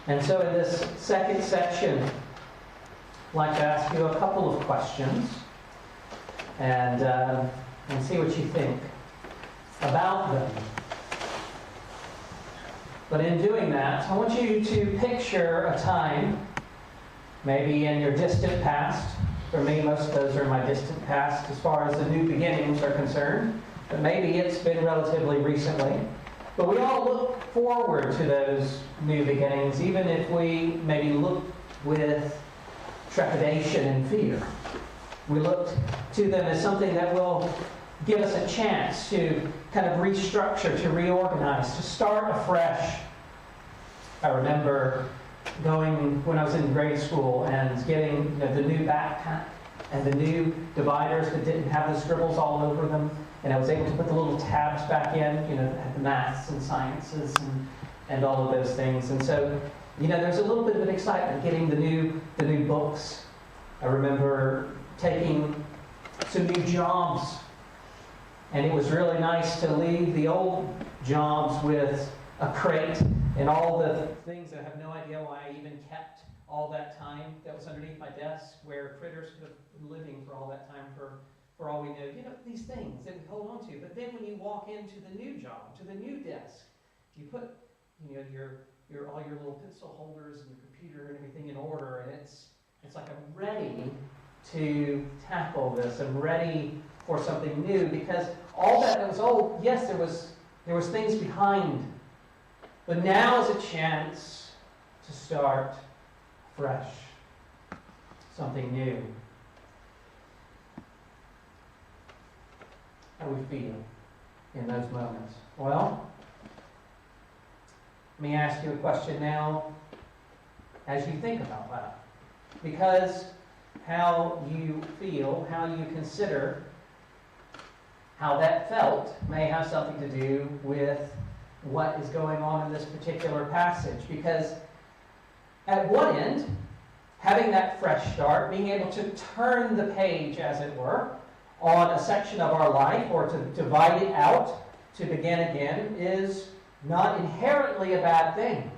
And so in this second section, I'd like to ask you a couple of questions and see what you think about them. But in doing that, I want you to picture a time, maybe in your distant past. For me, most of those are in my distant past as far as the new beginnings are concerned. But maybe it's been relatively recently. But we all look forward to those new beginnings, even if we maybe look with trepidation and fear. We look to them as something that will give us a chance to kind of restructure, to reorganize, to start afresh. I remember going when I was in grade school and getting the new backpack and the new dividers that didn't have the scribbles all over them. And I was able to put the little tabs back in, that had the maths and sciences and all of those things. And so, there's a little bit of an excitement getting the new books. I remember taking some new jobs, and it was really nice to leave the old jobs with a crate and all the things that I have no idea why I even kept all that time that was underneath my desk, where critters could have been living for all that time for all we knew. These things that we hold on to. But then when you walk into the new job, to the new desk, you put your all your little pencil holders and your computer and everything in order, and it's like I'm ready to tackle this. I'm ready for something new, because all that was old, yes, there was things behind, but now is a chance to start fresh, something new. How do we feel in those moments? Well, let me ask you a question now as you think about that. Because how you feel, how you consider how that felt may have something to do with what is going on in this particular passage. Because at one end, having that fresh start, being able to turn the page, as it were, on a section of our life, or to divide it out to begin again, is not inherently a bad thing.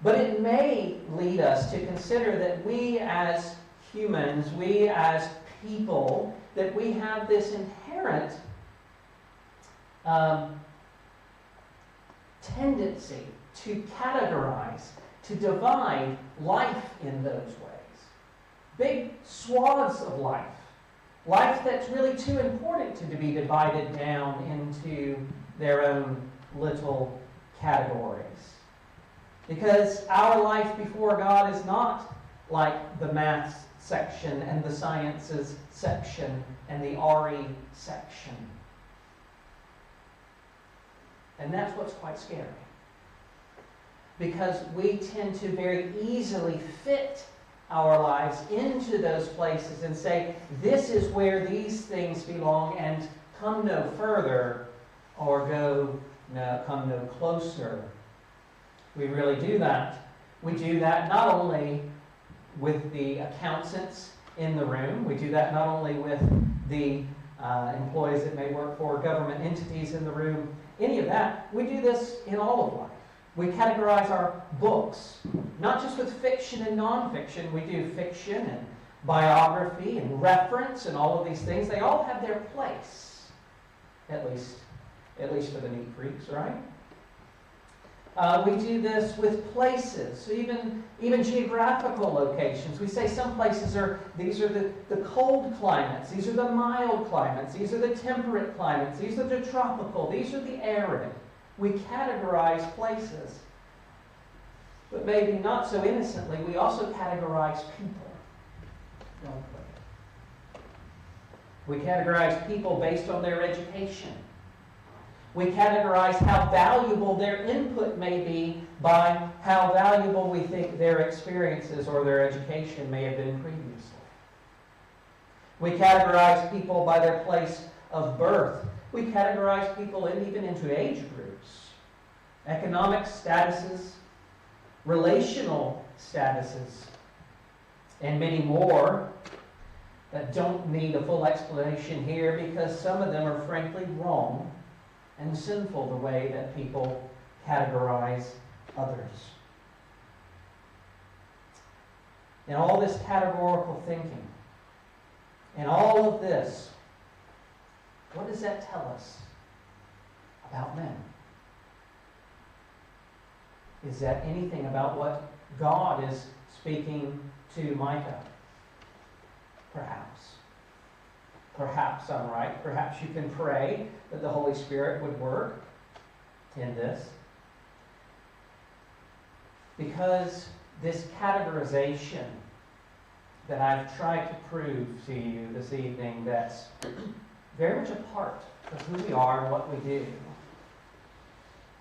But it may lead us to consider that we as humans, we as people, that we have this inherent tendency to categorize, to divide life in those ways. Big swaths of life. Life that's really too important to be divided down into their own little categories. Because our life before God is not like the maths section and the sciences section and the RE section. And that's what's quite scary. Because we tend to very easily fit our lives into those places and say, this is where these things belong, and come no further, or come no closer. We really do that. We do that not only with the accountants in the room, we do that not only with the employees that may work for government entities in the room, any of that. We do this in all of life. We categorize our books, not just with fiction and nonfiction. We do fiction and biography and reference and all of these things. They all have their place, at least for the neat freaks, right? We do this with places, so even geographical locations. We say some places these are the cold climates, these are the mild climates, these are the temperate climates, these are the tropical, these are the arid. We categorize places. But maybe not so innocently, we also categorize people, don't we? We categorize people based on their education. We categorize how valuable their input may be by how valuable we think their experiences or their education may have been previously. We categorize people by their place of birth. We categorize people even into age groups, economic statuses, relational statuses, and many more that don't need a full explanation here, because some of them are frankly wrong and sinful, the way that people categorize others. and all this categorical thinking, and all of this, what does that tell us about men? Is that anything about what God is speaking to Micah? Perhaps. Perhaps I'm right. Perhaps you can pray that the Holy Spirit would work in this. Because this categorization that I've tried to prove to you this evening, that's very much a part of who we are and what we do,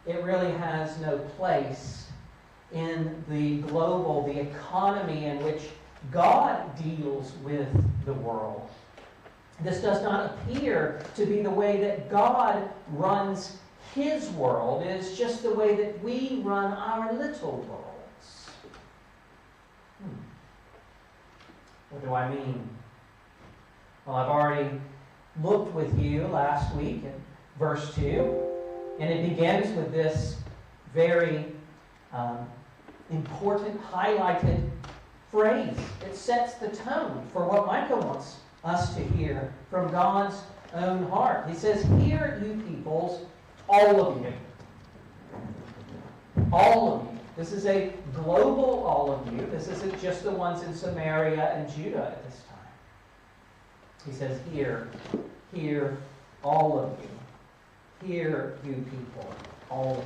it really has no place in the global, the economy in which God deals with the world. This does not appear to be the way that God runs His world. It is just the way that we run our little worlds. What do I mean? Well, I've already looked with you last week at verse 2, and it begins with this very important, highlighted phrase. It sets the tone for what Micah wants us to hear from God's own heart. He says, "Hear, you peoples, all of you." All of you. This is a global all of you. This isn't just the ones in Samaria and Judah at this time. He says, hear, all of you. Hear, you people, all of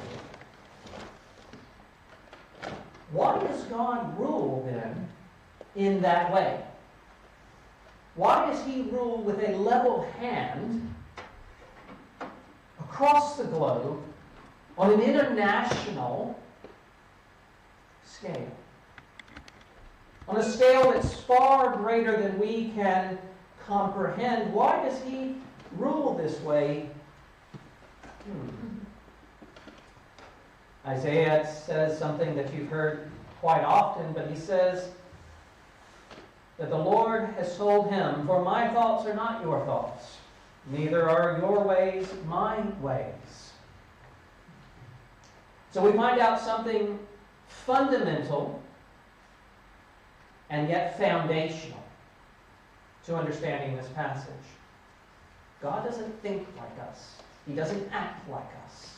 you. Why does God rule then in that way? Why does He rule with a level hand across the globe on an international scale? On a scale that's far greater than we can comprehend. Why does He rule this way? Isaiah says something that you've heard quite often, but he says that the Lord has told him, "For my thoughts are not your thoughts, neither are your ways my ways." So we find out something fundamental and yet foundational to understanding this passage. God doesn't think like us. He doesn't act like us.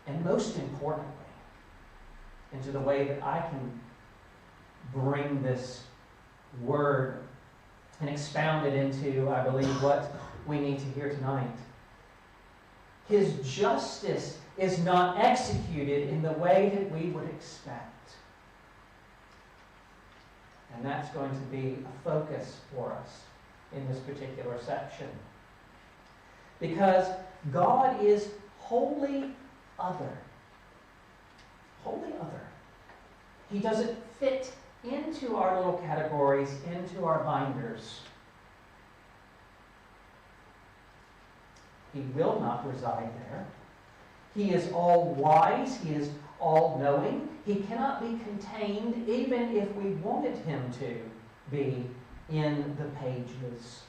And most importantly, into the way that I can bring this word and expound it into, I believe, what we need to hear tonight. His justice is not executed in the way that we would expect. And that's going to be a focus for us in this particular section. Because God is wholly other. Wholly other. He doesn't fit into our little categories, into our binders. He will not reside there. He is all-wise. He is all-knowing. He cannot be contained, even if we wanted Him to be, in the pages.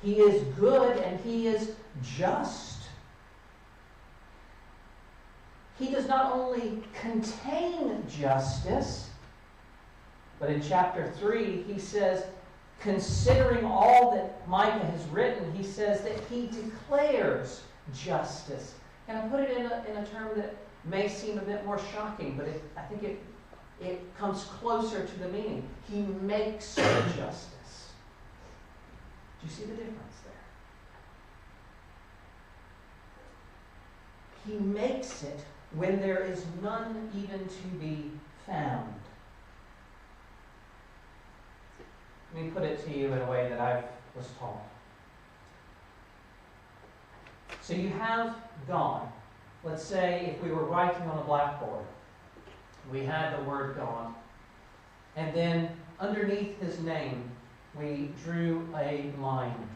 He is good and He is just. He does not only contain justice, but in chapter 3, he says, considering all that Micah has written, he says that he declares justice. And I put it in a term that may seem a bit more shocking, but I think it comes closer to the meaning. He makes justice. Do you see the difference there? He makes it when there is none even to be found. Let me put it to you in a way that I was taught. So you have God. Let's say if we were writing on a blackboard, we had the word God, and then underneath His name, we drew a line.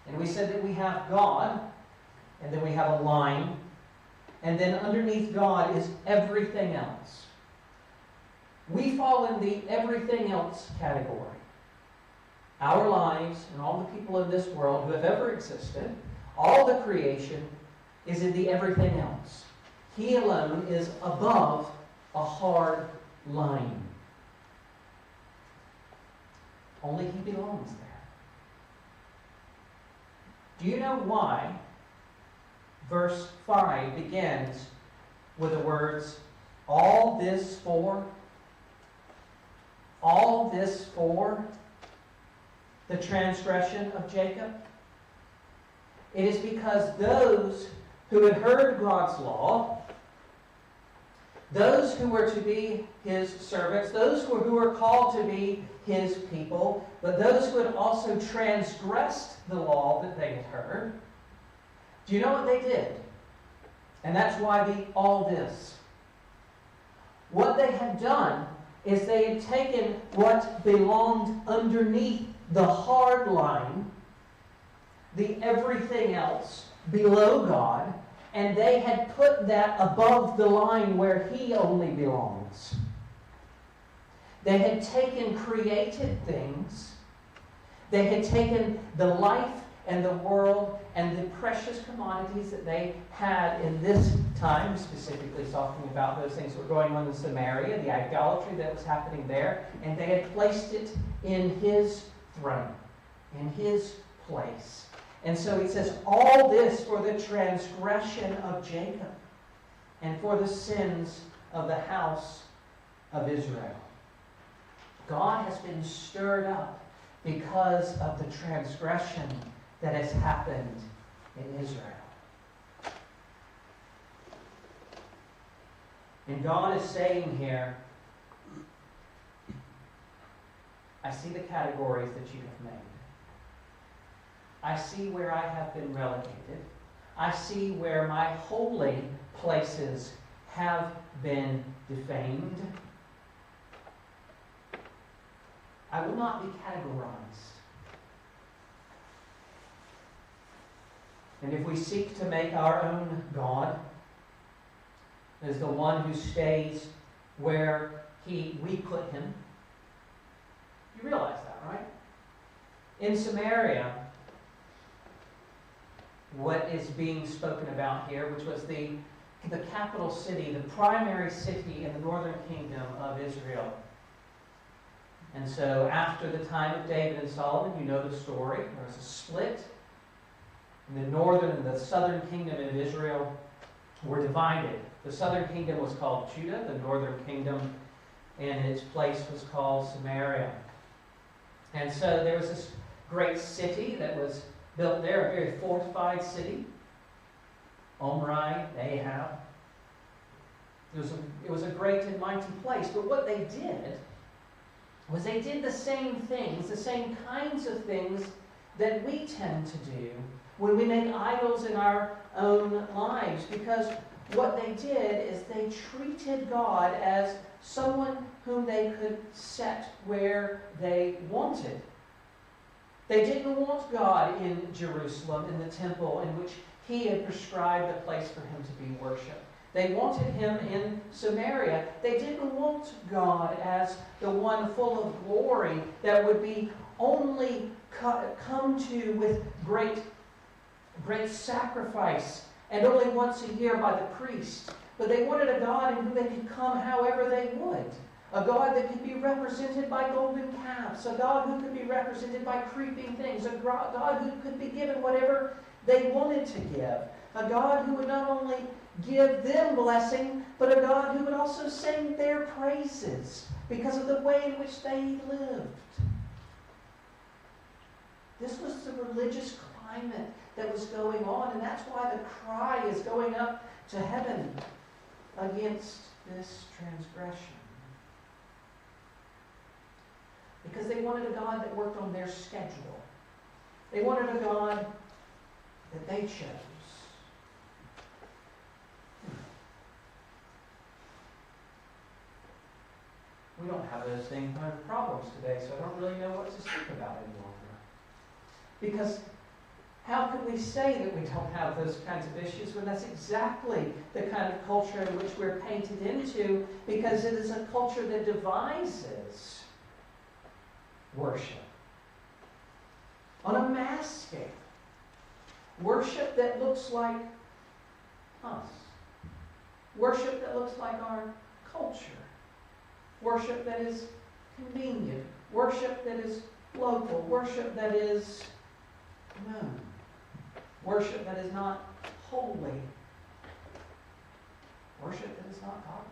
And we said that we have God, and then we have a line, and then underneath God is everything else. We fall in the everything else category. Our lives and all the people in this world who have ever existed, all the creation, is in the everything else. He alone is above a hard line. Only He belongs there. Do you know why verse 5 begins with the words, all this for? All this for the transgression of Jacob? It is because those who had heard God's law, those who were to be His servants, those who were called to be His people, but those who had also transgressed the law that they had heard, do you know what they did? And that's why the all this. What they had done is they had taken what belonged underneath the hard line, the everything else below God, and they had put that above the line where He only belongs. They had taken created things. They had taken the life and the world and the precious commodities that they had in this time, specifically talking about those things that were going on in Samaria, the idolatry that was happening there, and they had placed it in His throne, in His place. And so He says, all this for the transgression of Jacob and for the sins of the house of Israel. God has been stirred up because of the transgression that has happened in Israel. And God is saying here, I see the categories that you have made. I see where I have been relegated. I see where my holy places have been defamed. I will not be categorized. And if we seek to make our own God as the one who stays where we put Him, you realize that, right? In Samaria, what is being spoken about here, which was the capital city, the primary city in the northern kingdom of Israel. And so after the time of David and Solomon, you know the story. There was a split. And the northern and the southern kingdom of Israel were divided. The southern kingdom was called Judah. The northern kingdom and its place was called Samaria. And so there was this great city that was built there, a very fortified city. Omri, Ahab. It was a great and mighty place. But what they did was they did the same things, the same kinds of things that we tend to do when we make idols in our own lives. Because what they did is they treated God as someone whom they could set where they wanted. They didn't want God in Jerusalem, in the temple, in which He had prescribed a place for Him to be worshipped. They wanted Him in Samaria. They didn't want God as the one full of glory that would be only come to with great sacrifice and only once a year by the priest. But they wanted a God in whom they could come however they would. A God that could be represented by golden calves. A God who could be represented by creeping things. A God who could be given whatever they wanted to give. A God who would not only give them blessing, but a God who would also sing their praises because of the way in which they lived. This was the religious climate that was going on, and that's why the cry is going up to heaven against this transgression. Because they wanted a God that worked on their schedule. They wanted a God that they chose. We don't have those same kind of problems today, so I don't really know what to speak about any longer. Because how can we say that we don't have those kinds of issues when that's exactly the kind of culture in which we're painted into, because it is a culture that devises worship on a mass scale. Worship that looks like us. Worship that looks like our culture. Worship that is convenient. Worship that is local. Worship that is known. Worship that is not holy. Worship that is not godly.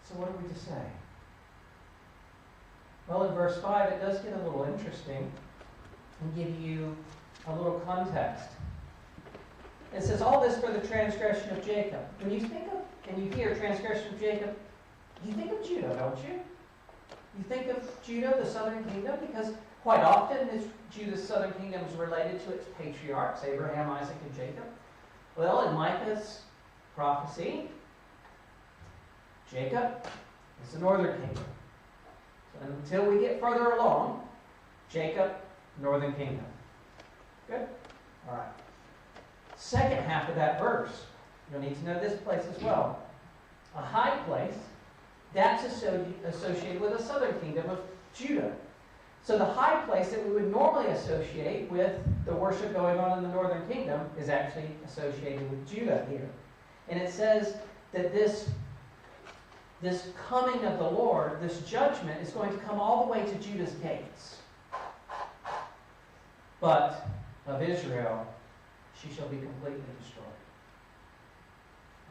So what are we to say? Well, in verse 5, it does get a little interesting and give you a little context. It says, all this for the transgression of Jacob. When you think of, and you hear transgression of Jacob, you think of Judah, don't you? You think of Judah, the southern kingdom, because quite often Judah's southern kingdom is related to its patriarchs, Abraham, Isaac, and Jacob. Well, in Micah's prophecy, Jacob is the northern kingdom. So until we get further along, Jacob, northern kingdom. Good? All right. Second half of that verse, you'll need to know this place as well. A high place, that's associated with the southern kingdom of Judah. So the high place that we would normally associate with the worship going on in the northern kingdom is actually associated with Judah here. And it says that this coming of the Lord, this judgment, is going to come all the way to Judah's gates. But of Israel, she shall be completely destroyed.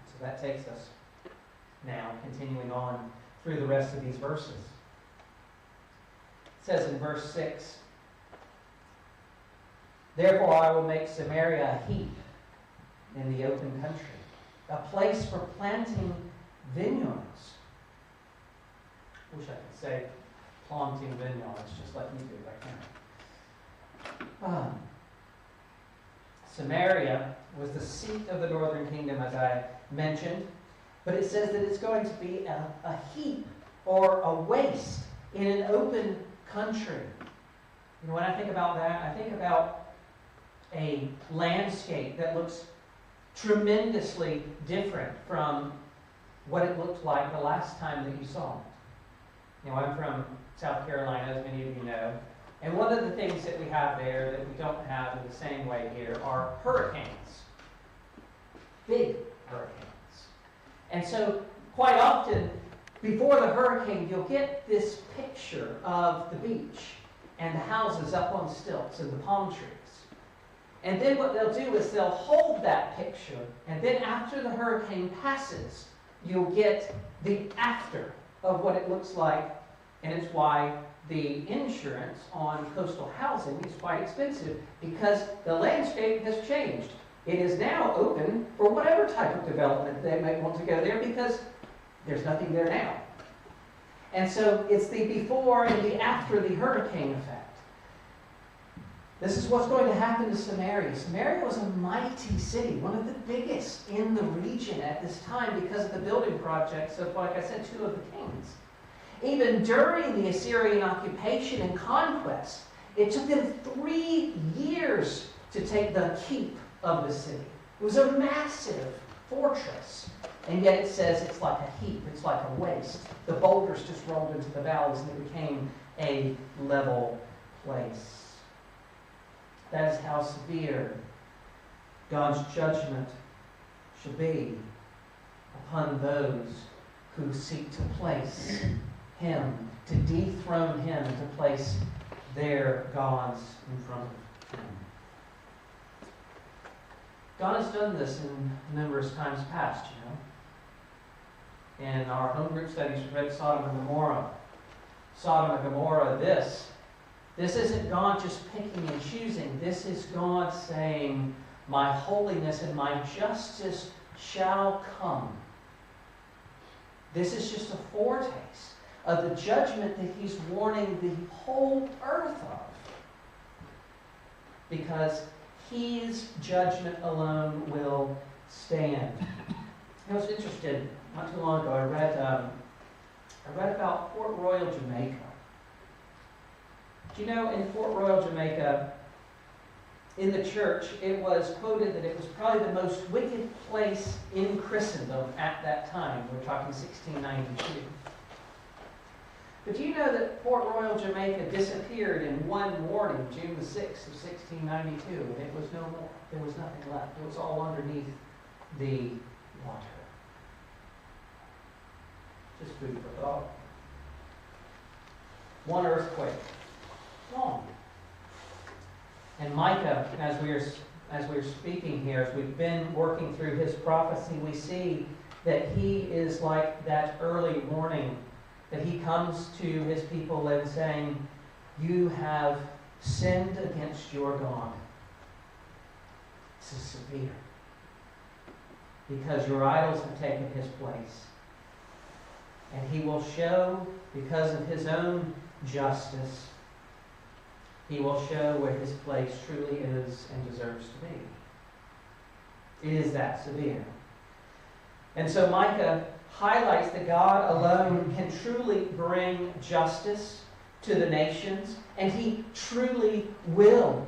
So that takes us now, continuing on through the rest of these verses. It says in verse 6, therefore I will make Samaria a heap in the open country, a place for planting vineyards. Wish I could say planting vineyards just like you do, but I can't. Samaria was the seat of the northern kingdom, as I mentioned, but it says that it's going to be a heap or a waste in an open country. You know, when I think about that, I think about a landscape that looks tremendously different from what it looked like the last time that you saw it. You know, I'm from South Carolina, as many of you know, and one of the things that we have there that we don't have in the same way here are hurricanes. Big hurricanes. And so, quite often, before the hurricane, you'll get this picture of the beach and the houses up on stilts and the palm trees. And then what they'll do is they'll hold that picture, and then after the hurricane passes, you'll get the after of what it looks like, and it's why the insurance on coastal housing is quite expensive, because the landscape has changed. It is now open for whatever type of development they might want to go there, because there's nothing there now. And so it's the before and the after the hurricane effect. This is what's going to happen to Samaria. Samaria was a mighty city, one of the biggest in the region at this time because of the building projects of, like I said, two of the kings. Even during the Assyrian occupation and conquest, it took them 3 years to take the keep of the city. It was a massive fortress. And yet it says it's like a heap, it's like a waste. The boulders just rolled into the valleys and it became a level place. That is how severe God's judgment shall be upon those who seek to place Him, to dethrone Him, to place their gods in front of Him. God has done this in numerous times past, you know. In our home group studies, we read Sodom and Gomorrah. Sodom and Gomorrah, this isn't God just picking and choosing. This is God saying, my holiness and my justice shall come. This is just a foretaste of the judgment that He's warning the whole earth of. Because His judgment alone will stand. I was interested, not too long ago, I read about Port Royal, Jamaica. Do you know, in Port Royal, Jamaica, in the church, it was quoted that it was probably the most wicked place in Christendom at that time. We're talking 1692. But do you know that Port Royal, Jamaica disappeared in one morning, June the 6th of 1692, and it was no more. There was nothing left. It was all underneath the water. Just food for thought. One earthquake. Long. And Micah, as we're speaking here, as we've been working through his prophecy, we see that he is like that early warning, that he comes to his people and saying, you have sinned against your God. This is severe. Because your idols have taken his place. And he will show, because of his own justice, he will show where his place truly is and deserves to be. It is that severe. And so Micah highlights that God alone can truly bring justice to the nations, and he truly will.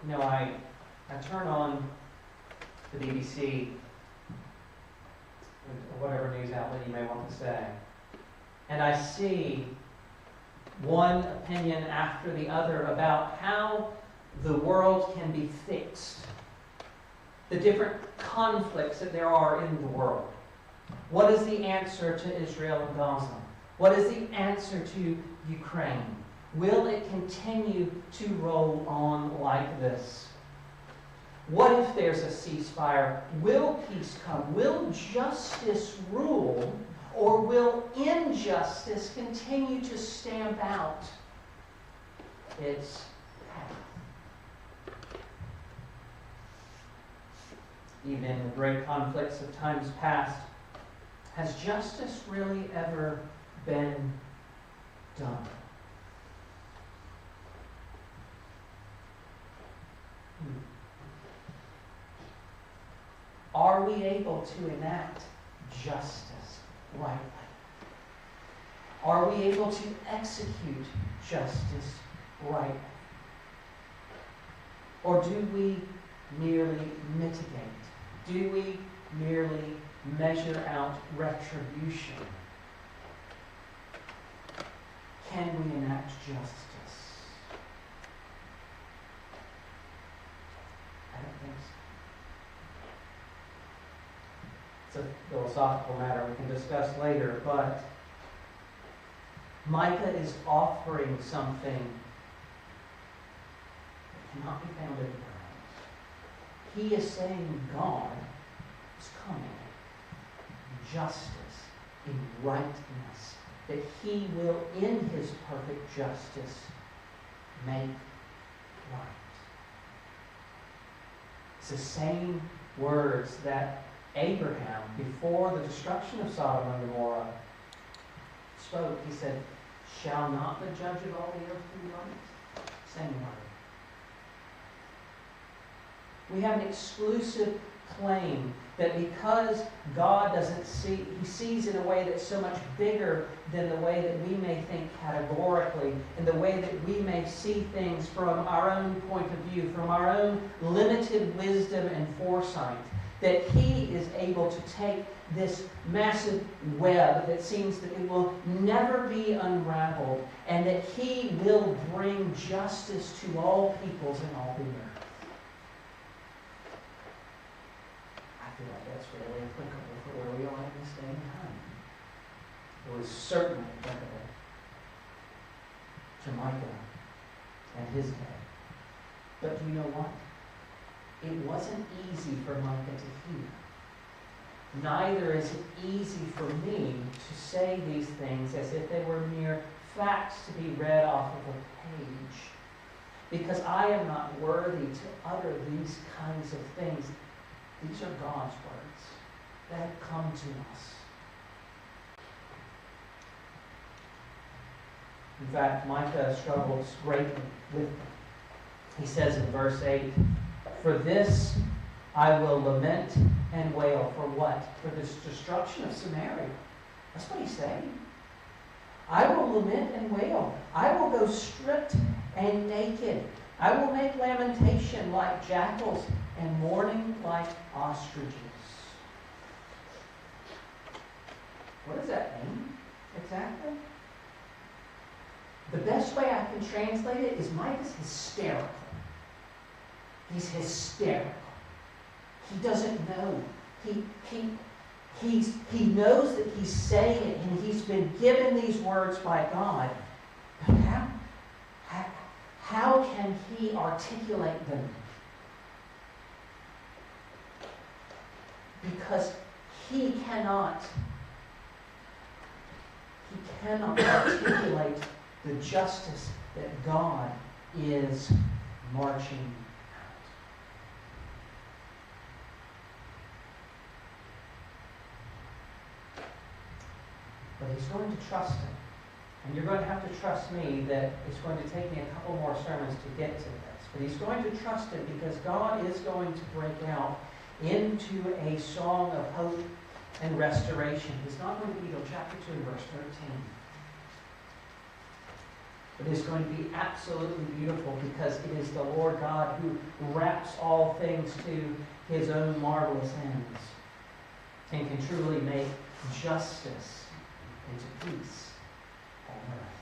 You know, I turn on the BBC, or whatever news outlet you may want to say, and I see one opinion after the other about how the world can be fixed, the different conflicts that there are in the world. What is the answer to Israel and Gaza? What is the answer to Ukraine? Will it continue to roll on like this? What if there's a ceasefire? Will peace come? Will justice rule? Or will injustice continue to stamp out its path? Even in the great conflicts of times past, has justice really ever been done? Are we able to enact justice rightly? Are we able to execute justice rightly? Or do we merely mitigate? Do we merely measure out retribution? Can we enact justice? I don't think so. It's a philosophical matter we can discuss later, but Micah is offering something that cannot be found anywhere else. He is saying God is coming in justice, in rightness, that he will, in his perfect justice, make right. It's the same words that Abraham, before the destruction of Sodom and Gomorrah, spoke. He said, shall not the judge of all the earth be right? Same word. We have an exclusive claim that because God doesn't see, he sees in a way that's so much bigger than the way that we may think categorically, and the way that we may see things from our own point of view, from our own limited wisdom and foresight, that he is able to take this massive web that seems that it will never be unraveled, and that he will bring justice to all peoples and all the earth. I feel like that's really applicable for where we are in this day and time. It was certainly applicable to Micah and his day. But do you know what? It wasn't easy for Micah to hear. Neither is it easy for me to say these things as if they were mere facts to be read off of a page. Because I am not worthy to utter these kinds of things. These are God's words that have come to us. In fact, Micah struggles greatly with them. He says in verse 8, for this I will lament and wail. For what? For this destruction of Samaria. That's what he's saying. I will lament and wail. I will go stripped and naked. I will make lamentation like jackals and mourning like ostriches. What does that mean exactly? The best way I can translate it is Micah's hysterical. He's hysterical. He doesn't know. He knows that he's saying it, and he's been given these words by God. But how can he articulate them? Because he cannot articulate the justice that God is marching out. But he's going to trust him. And you're going to have to trust me that it's going to take me a couple more sermons to get to this. But he's going to trust him because God is going to break out into a song of hope and restoration. It's not going to be till chapter 2, verse 13. But it's going to be absolutely beautiful because it is the Lord God who wraps all things to his own marvelous ends and can truly make justice into peace on earth.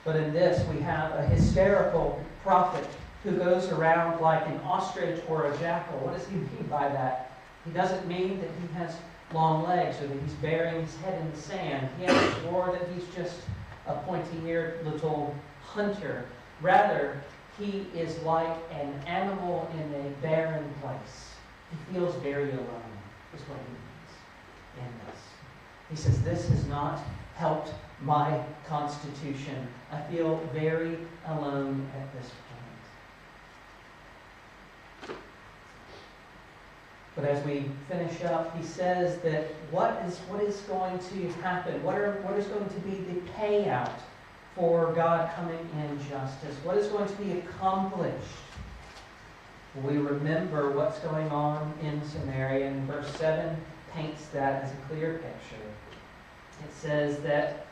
But in this, we have a hysterical prophet who goes around like an ostrich or a jackal. What does he mean by that? He doesn't mean that he has long legs or that he's burying his head in the sand. Or that he's just a pointy-eared little hunter. Rather, he is like an animal in a barren place. He feels very alone, is what he means in this. He says, this has not helped my constitution. I feel very alone at this point. But as we finish up, he says that what is going to happen? What is going to be the payout for God coming in justice? What is going to be accomplished? We remember what's going on in Samaria, and verse 7 paints that as a clear picture. It says that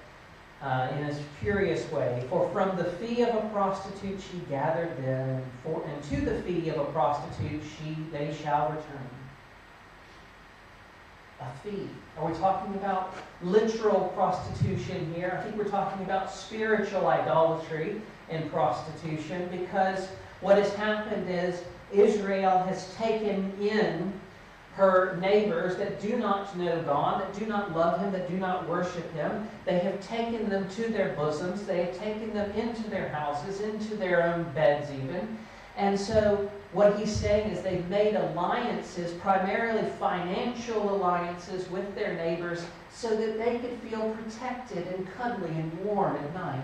in a curious way, for from the fee of a prostitute she gathered them, and to the fee of a prostitute they shall return. A fee. Are we talking about literal prostitution here? I think we're talking about spiritual idolatry and prostitution, because what has happened is Israel has taken in her neighbors that do not know God, that do not love Him, that do not worship Him. They have taken them to their bosoms. They have taken them into their houses, into their own beds even. And so what he's saying is they've made alliances, primarily financial alliances with their neighbors, so that they could feel protected and cuddly and warm at night.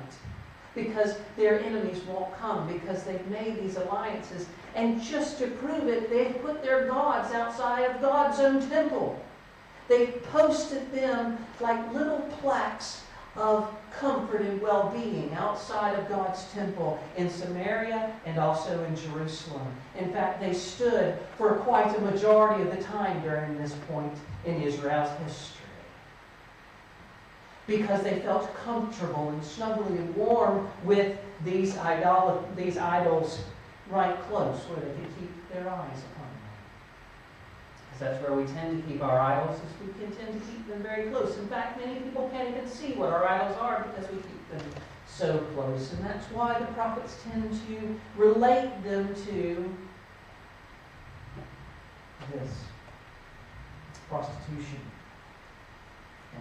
Because their enemies won't come, because they've made these alliances. And just to prove it, they've put their gods outside of God's own temple. They've posted them like little plaques of comfort and well-being outside of God's temple in Samaria and also in Jerusalem. In fact, they stood for quite a majority of the time during this point in Israel's history, because they felt comfortable and snuggly and warm with these idols right close, where they could keep their eyes upon them. Because that's where we tend to keep our idols, is we can tend to keep them very close. In fact, many people can't even see what our idols are because we keep them so close. And that's why the prophets tend to relate them to this: prostitution,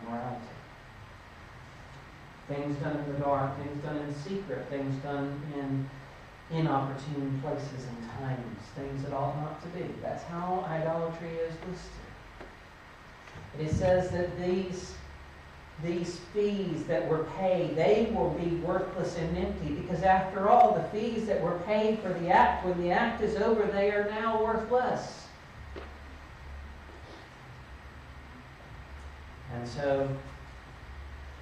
immorality. Things done in the dark, things done in secret, things done in inopportune places and times, things that ought not to be. That's how idolatry is listed. It says that these fees that were paid, they will be worthless and empty, because after all, the fees that were paid for the act, when the act is over, they are now worthless. And so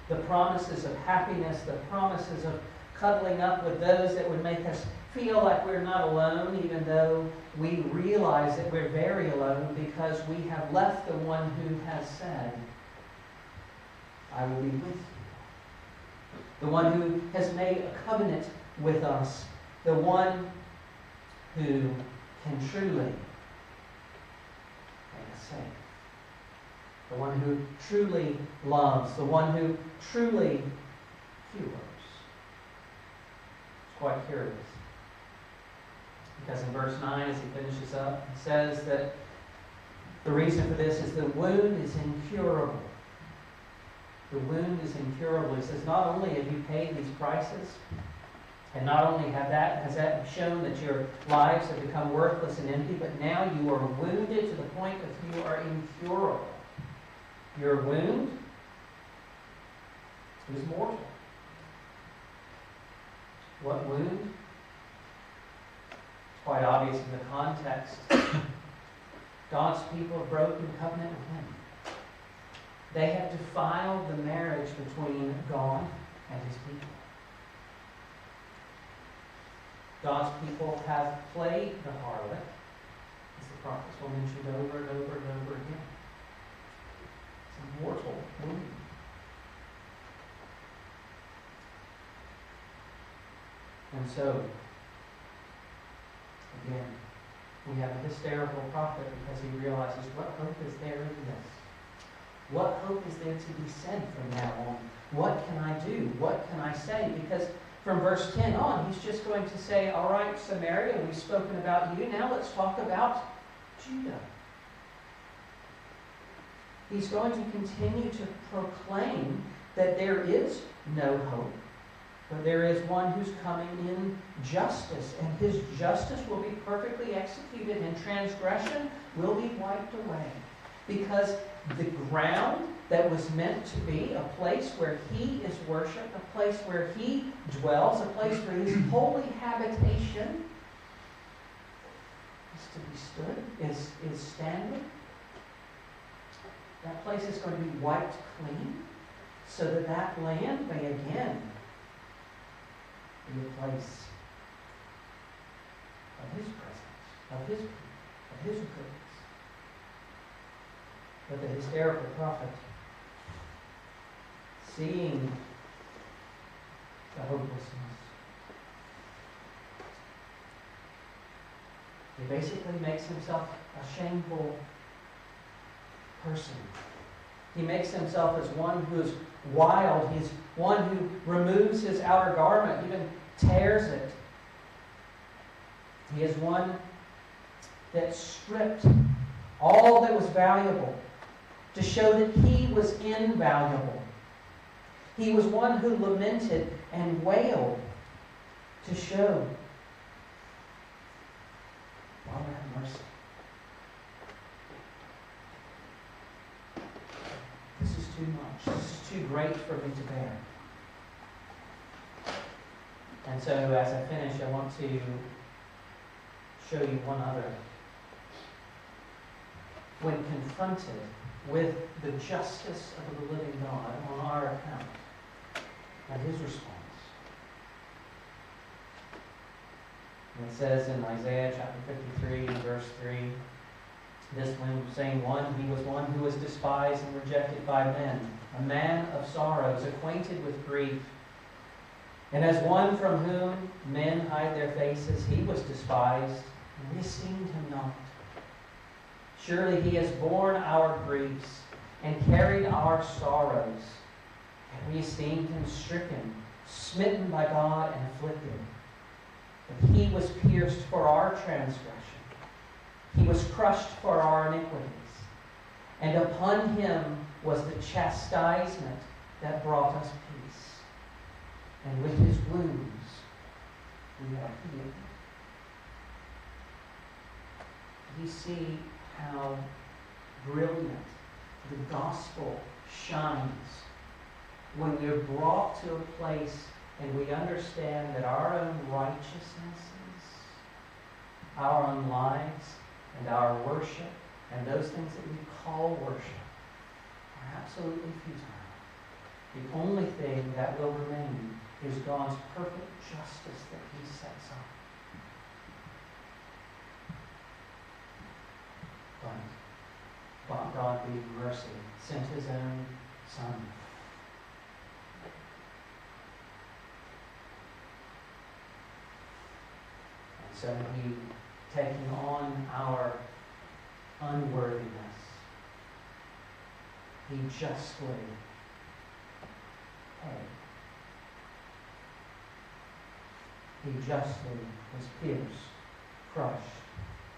the promises of happiness, the promises of cuddling up with those that would make us feel like we're not alone, even though we realize that we're very alone because we have left the one who has said, I will be with you. The one who has made a covenant with us. The one who can truly make us safe. the one who truly loves, the one who truly cures. It's quite curious. Because in verse 9, as he finishes up, he says that the reason for this is the wound is incurable. The wound is incurable. He says, not only have you paid these prices, and not only has that shown that your lives have become worthless and empty, but now you are wounded to the point that you are incurable. Your wound is mortal. What wound? It's quite obvious in the context. God's people have broken covenant with Him. They have defiled the marriage between God and His people. God's people have played the harlot, as the prophets will mention over and over and over again. It's a mortal wound. And so, again, we have a hysterical prophet because he realizes, what hope is there in this? What hope is there to be said from now on? What can I do? What can I say? Because from verse 10 on, he's just going to say, all right, Samaria, we've spoken about you. Now let's talk about Judah. He's going to continue to proclaim that there is no hope, but there is one who's coming in justice, and his justice will be perfectly executed, and transgression will be wiped away. Because the ground that was meant to be a place where he is worshipped, a place where he dwells, a place where his holy habitation is to be stood, is standing. That place is going to be wiped clean so that that land may again be a place of his presence, of his people, of his goodness. But the hysterical prophet, seeing the hopelessness, he basically makes himself a shameful person. He makes himself as one who is wild. He's one who removes his outer garment, even tears it. He is one that stripped all that was valuable to show that he was invaluable. He was one who lamented and wailed to show, Father, have mercy. This is too much. This is too great for me to bear. And so as I finish, I want to show you one other. When confronted with the justice of the living God on our account, and his response. And it says in Isaiah chapter 53, verse 3, this one saying he was one who was despised and rejected by men, a man of sorrows, acquainted with grief. And as one from whom men hide their faces, he was despised, and we esteemed him not. Surely he has borne our griefs and carried our sorrows, and we esteemed him stricken, smitten by God, and afflicted. But he was pierced for our transgression. He was crushed for our iniquities. And upon him was the chastisement that brought us peace. And with his wounds we are healed. You see how brilliant the gospel shines when we're brought to a place and we understand that our own righteousnesses, our own lives, and our worship, and those things that we call worship, are absolutely futile. The only thing that will remain is God's perfect justice that he sets up. But God being mercy, sent his own Son. And so he, taking on our unworthiness, He justly paid. He justly was pierced, crushed,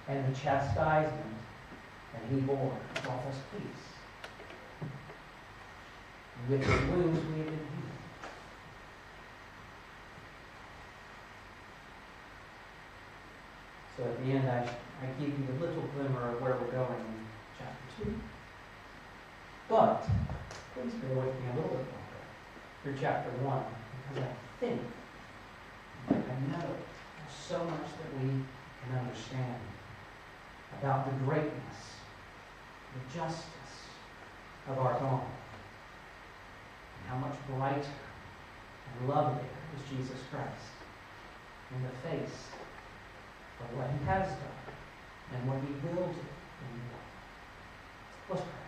and the chastisement that he bore brought us peace. With his wounds we have been healed. So at the end, I give you a little glimmer of where we're going in chapter 2. But please bear with me a little bit longer through chapter 1, because I know there's so much that we can understand about the greatness, the justice of our God, and how much brighter and lovelier is Jesus Christ in the face of what he has done and what he will do in the world. Let's pray.